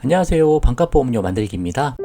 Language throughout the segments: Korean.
안녕하세요. 반값보험료 만들기입니다.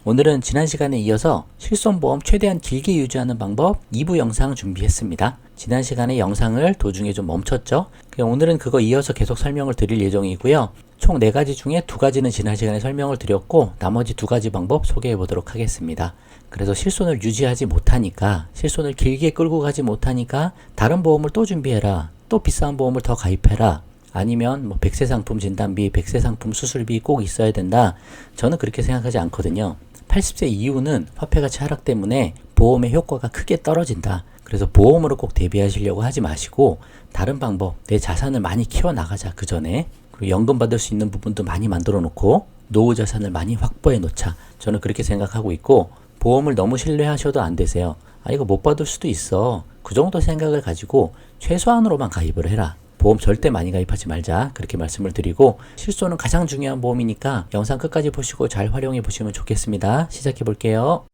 오늘은 지난 시간에 이어서 실손보험 최대한 길게 유지하는 방법 2부 영상 준비했습니다. 지난 시간에 영상을 도중에 좀 멈췄죠? 오늘은 그거 이어서 계속 설명을 드릴 예정이고요. 총 4가지 중에 2가지는 지난 시간에 설명을 드렸고 나머지 2가지 방법 소개해 보도록 하겠습니다. 그래서 실손을 유지하지 못하니까, 실손을 길게 끌고 가지 못하니까 다른 보험을 또 준비해라, 또 비싼 보험을 더 가입해라, 아니면 뭐 100세 상품 진단비, 100세 상품 수술비 꼭 있어야 된다. 저는 그렇게 생각하지 않거든요. 80세 이후는 화폐가치 하락 때문에 보험의 효과가 크게 떨어진다. 그래서 보험으로 꼭 대비하시려고 하지 마시고 다른 방법, 내 자산을 많이 키워나가자 그 전에. 그리고 연금 받을 수 있는 부분도 많이 만들어 놓고 노후 자산을 많이 확보해 놓자. 저는 그렇게 생각하고 있고, 보험을 너무 신뢰하셔도 안 되세요. 이거 못 받을 수도 있어. 그 정도 생각을 가지고 최소한으로만 가입을 해라. 보험 절대 많이 가입하지 말자, 그렇게 말씀을 드리고, 실손은 가장 중요한 보험이니까 영상 끝까지 보시고 잘 활용해 보시면 좋겠습니다. 시작해 볼게요.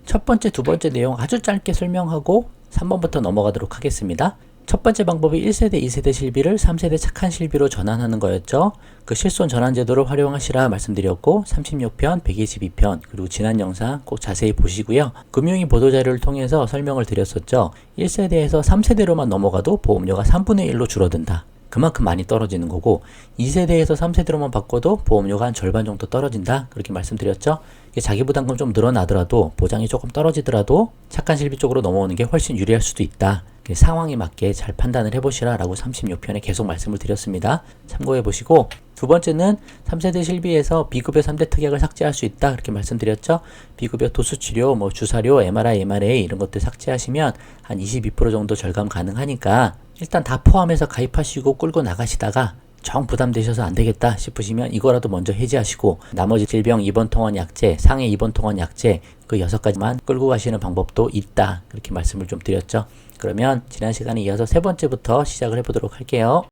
첫 번째, 두 번째 내용 아주 짧게 설명하고 3번부터 넘어가도록 하겠습니다. 첫 번째 방법이 1세대, 2세대 실비를 3세대 착한 실비로 전환하는 거였죠. 그 실손 전환 제도를 활용하시라 말씀드렸고, 36편, 122편, 그리고 지난 영상 꼭 자세히 보시고요. 금융위 보도자료를 통해서 설명을 드렸었죠. 1세대에서 3세대로만 넘어가도 보험료가 3분의 1로 줄어든다. 그만큼 많이 떨어지는 거고, 2세대에서 3세대로만 바꿔도 보험료가 한 절반 정도 떨어진다, 그렇게 말씀드렸죠. 자기 부담금 좀 늘어나더라도, 보장이 조금 떨어지더라도 착한 실비 쪽으로 넘어오는 게 훨씬 유리할 수도 있다. 상황에 맞게 잘 판단을 해보시라 라고 36편에 계속 말씀을 드렸습니다. 참고해 보시고, 두 번째는 3세대 실비에서 비급여 3대 특약을 삭제할 수 있다, 그렇게 말씀드렸죠. 비급여 도수치료, 주사료, MRI, MRA 이런 것들 삭제하시면 한 22% 정도 절감 가능하니까 일단 다 포함해서 가입하시고 끌고 나가시다가 정 부담되셔서 안 되겠다 싶으시면 이거라도 먼저 해지하시고, 나머지 질병 입원 통원 약제, 상해 입원 통원 약제 그 6가지만 끌고 가시는 방법도 있다, 그렇게 말씀을 좀 드렸죠. 그러면 지난 시간에 이어서 세 번째부터 시작을 해보도록 할게요.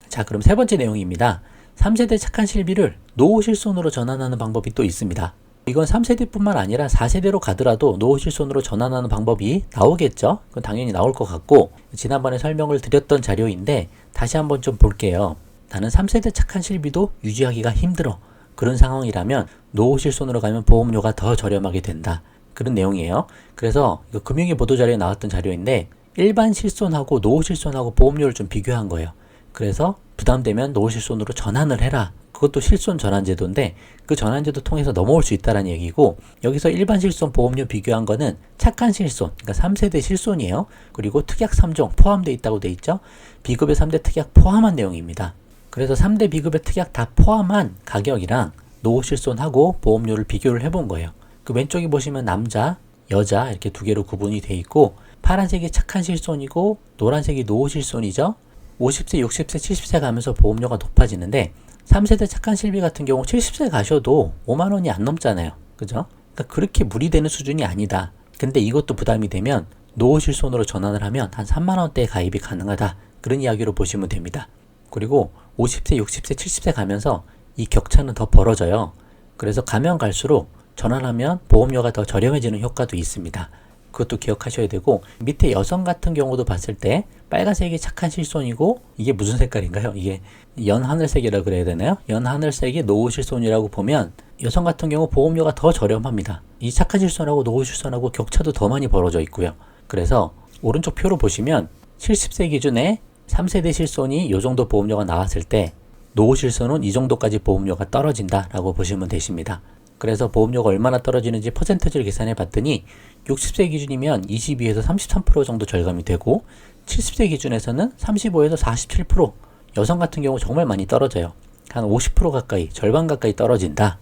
자, 그럼 세 번째 내용입니다. 3세대 착한 실비를 노후 실손으로 전환하는 방법이 또 있습니다. 이건 3세대뿐만 아니라 4세대로 가더라도 노후 실손으로 전환하는 방법이 나오겠죠? 그건 당연히 나올 것 같고, 지난번에 설명을 드렸던 자료인데 다시 한번 좀 볼게요. 나는 3세대 착한 실비도 유지하기가 힘들어. 그런 상황이라면 노후 실손으로 가면 보험료가 더 저렴하게 된다. 그런 내용이에요. 그래서 이거 금융위 보도자료에 나왔던 자료인데 일반 실손하고 노후 실손하고 보험료를 좀 비교한 거예요. 그래서 부담되면 노후 실손으로 전환을 해라. 그것도 실손 전환제도인데 그 전환제도 통해서 넘어올 수 있다는 얘기고, 여기서 일반 실손 보험료 비교한 거는 착한 실손, 그러니까 3세대 실손이에요. 그리고 특약 3종 포함되어 있다고 돼 있죠. 비급여 3대 특약 포함한 내용입니다. 그래서 3대 비급여 특약 다 포함한 가격이랑 노후 실손하고 보험료를 비교를 해본 거예요. 그 왼쪽에 보시면 남자, 여자 이렇게 두 개로 구분이 돼 있고, 파란색이 착한 실손이고 노란색이 노후 실손이죠. 50세, 60세, 70세 가면서 보험료가 높아지는데 3세대 착한 실비 같은 경우 70세 가셔도 5만 원이 안 넘잖아요. 그죠? 그러니까 그렇게 무리되는 수준이 아니다. 근데 이것도 부담이 되면 노후 실손으로 전환을 하면 한 3만 원대의 가입이 가능하다. 그런 이야기로 보시면 됩니다. 그리고 50세, 60세, 70세 가면서 이 격차는 더 벌어져요. 그래서 가면 갈수록 전환하면 보험료가 더 저렴해지는 효과도 있습니다. 그것도 기억하셔야 되고, 밑에 여성 같은 경우도 봤을 때 빨간색이 착한 실손이고, 이게 무슨 색깔인가요? 이게 연하늘색이라고 그래야 되나요? 연하늘색이 노후 실손이라고 보면 여성 같은 경우 보험료가 더 저렴합니다. 이 착한 실손하고 노후 실손하고 격차도 더 많이 벌어져 있고요. 그래서 오른쪽 표로 보시면 70세 기준에 3세대 실손이 이 정도 보험료가 나왔을 때 노후 실손은 이 정도까지 보험료가 떨어진다라고 보시면 되십니다. 그래서 보험료가 얼마나 떨어지는지 퍼센트지를 계산해 봤더니 60세 기준이면 22에서 33% 정도 절감이 되고, 70세 기준에서는 35에서 47%, 여성 같은 경우 정말 많이 떨어져요. 한 50% 가까이, 절반 가까이 떨어진다.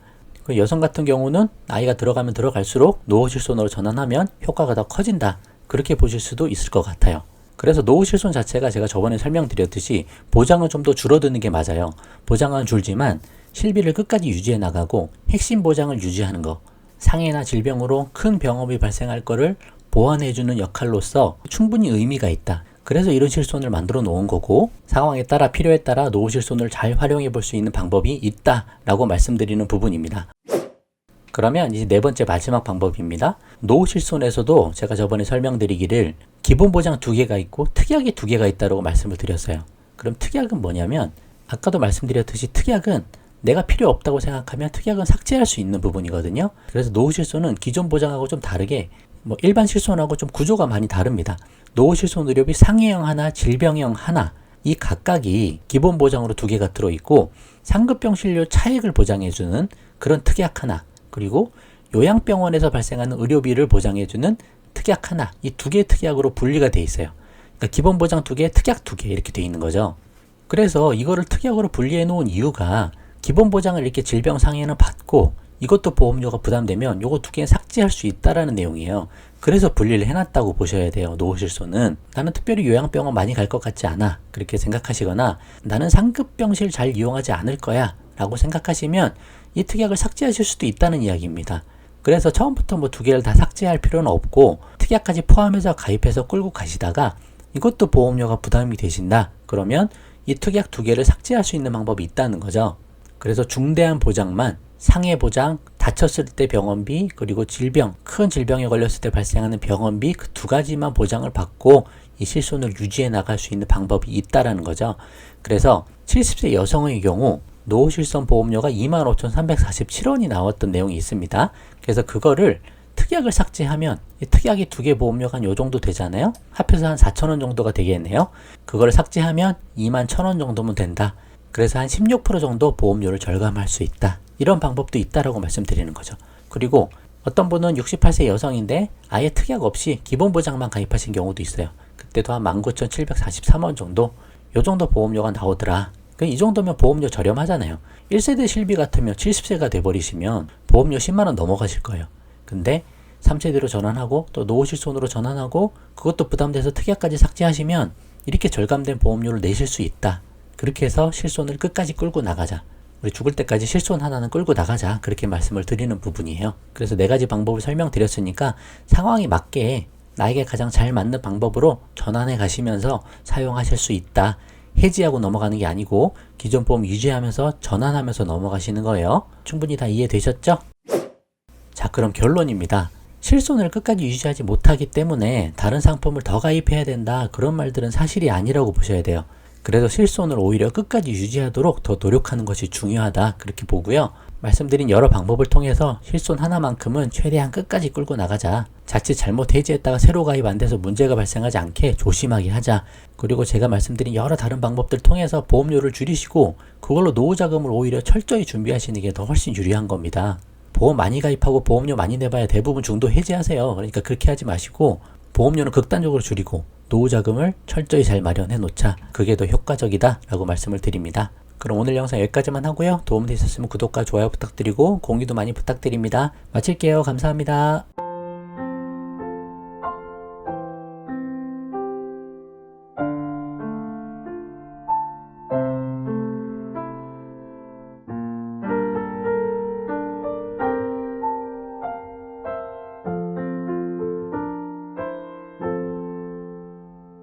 여성 같은 경우는 나이가 들어가면 들어갈수록 노후 실손으로 전환하면 효과가 더 커진다. 그렇게 보실 수도 있을 것 같아요. 그래서 노후 실손 자체가 제가 저번에 설명드렸듯이 보장은 좀 더 줄어드는 게 맞아요. 보장은 줄지만 실비를 끝까지 유지해 나가고 핵심 보장을 유지하는 거, 상해나 질병으로 큰 병업이 발생할 거를 보완해주는 역할로서 충분히 의미가 있다. 그래서 이런 실손을 만들어 놓은 거고, 상황에 따라 필요에 따라 노후 실손을 잘 활용해 볼 수 있는 방법이 있다라고 말씀드리는 부분입니다. 그러면 이제 네 번째 마지막 방법입니다. 노후실손에서도 제가 저번에 설명드리기를 기본 보장 두 개가 있고 특약이 두 개가 있다고 말씀을 드렸어요. 그럼 특약은 뭐냐면 아까도 말씀드렸듯이 특약은 내가 필요 없다고 생각하면 특약은 삭제할 수 있는 부분이거든요. 그래서 노후실손은 기존 보장하고 좀 다르게 일반 실손하고 좀 구조가 많이 다릅니다. 노후실손 의료비 상해형 하나, 질병형 하나 이 각각이 기본 보장으로 두 개가 들어있고 상급병실료 차액을 보장해주는 그런 특약 하나, 그리고 요양병원에서 발생하는 의료비를 보장해주는 특약 하나, 이 두 개의 특약으로 분리가 돼 있어요. 그러니까 기본 보장 두 개, 특약 두 개 이렇게 돼 있는 거죠. 그래서 이거를 특약으로 분리해 놓은 이유가 기본 보장을 이렇게 질병 상해는 받고 이것도 보험료가 부담되면 요거 두 개는 삭제할 수 있다라는 내용이에요. 그래서 분리를 해놨다고 보셔야 돼요. 노후실손은 나는 특별히 요양병원 많이 갈 것 같지 않아 그렇게 생각하시거나 나는 상급병실 잘 이용하지 않을 거야 라고 생각하시면 이 특약을 삭제하실 수도 있다는 이야기입니다. 그래서 처음부터 두 개를 다 삭제할 필요는 없고 특약까지 포함해서 가입해서 끌고 가시다가 이것도 보험료가 부담이 되신다 그러면 이 특약 두 개를 삭제할 수 있는 방법이 있다는 거죠. 그래서 중대한 보장만 상해 보장, 다쳤을 때 병원비, 그리고 질병, 큰 질병에 걸렸을 때 발생하는 병원비 그 두 가지만 보장을 받고 이 실손을 유지해 나갈 수 있는 방법이 있다라는 거죠. 그래서 70세 여성의 경우 노후실손 보험료가 25,347원이 나왔던 내용이 있습니다. 그래서 그거를 특약을 삭제하면 이 특약이 두 개 보험료가 한 요 정도 되잖아요. 합해서 한 4,000원 정도가 되겠네요. 그거를 삭제하면 21,000원 정도면 된다. 그래서 한 16% 정도 보험료를 절감할 수 있다. 이런 방법도 있다라고 말씀드리는 거죠. 그리고 어떤 분은 68세 여성인데 아예 특약 없이 기본 보장만 가입하신 경우도 있어요. 그때도 한 19,743원 정도 요 정도 보험료가 나오더라. 이 정도면 보험료 저렴하잖아요. 1세대 실비 같으면 70세가 돼버리시면 보험료 10만원 넘어가실 거예요. 근데 3세대로 전환하고 또 노후실손으로 전환하고 그것도 부담돼서 특약까지 삭제하시면 이렇게 절감된 보험료를 내실 수 있다. 그렇게 해서 실손을 끝까지 끌고 나가자. 우리 죽을 때까지 실손 하나는 끌고 나가자. 그렇게 말씀을 드리는 부분이에요. 그래서 네 가지 방법을 설명드렸으니까 상황에 맞게 나에게 가장 잘 맞는 방법으로 전환해 가시면서 사용하실 수 있다. 해지하고 넘어가는 게 아니고 기존 보험 유지하면서 전환하면서 넘어가시는 거예요. 충분히 다 이해되셨죠? 자, 그럼 결론입니다. 실손을 끝까지 유지하지 못하기 때문에 다른 상품을 더 가입해야 된다. 그런 말들은 사실이 아니라고 보셔야 돼요. 그래서 실손을 오히려 끝까지 유지하도록 더 노력하는 것이 중요하다. 그렇게 보고요. 말씀드린 여러 방법을 통해서 실손 하나만큼은 최대한 끝까지 끌고 나가자. 자칫 잘못 해지했다가 새로 가입 안 돼서 문제가 발생하지 않게 조심하게 하자. 그리고 제가 말씀드린 여러 다른 방법들 통해서 보험료를 줄이시고 그걸로 노후자금을 오히려 철저히 준비하시는 게 더 훨씬 유리한 겁니다. 보험 많이 가입하고 보험료 많이 내봐야 대부분 중도 해지하세요. 그러니까 그렇게 하지 마시고 보험료는 극단적으로 줄이고 노후자금을 철저히 잘 마련해 놓자. 그게 더 효과적이다 라고 말씀을 드립니다. 그럼 오늘 영상 여기까지만 하고요. 도움되셨으면 구독과 좋아요 부탁드리고 공유도 많이 부탁드립니다. 마칠게요. 감사합니다.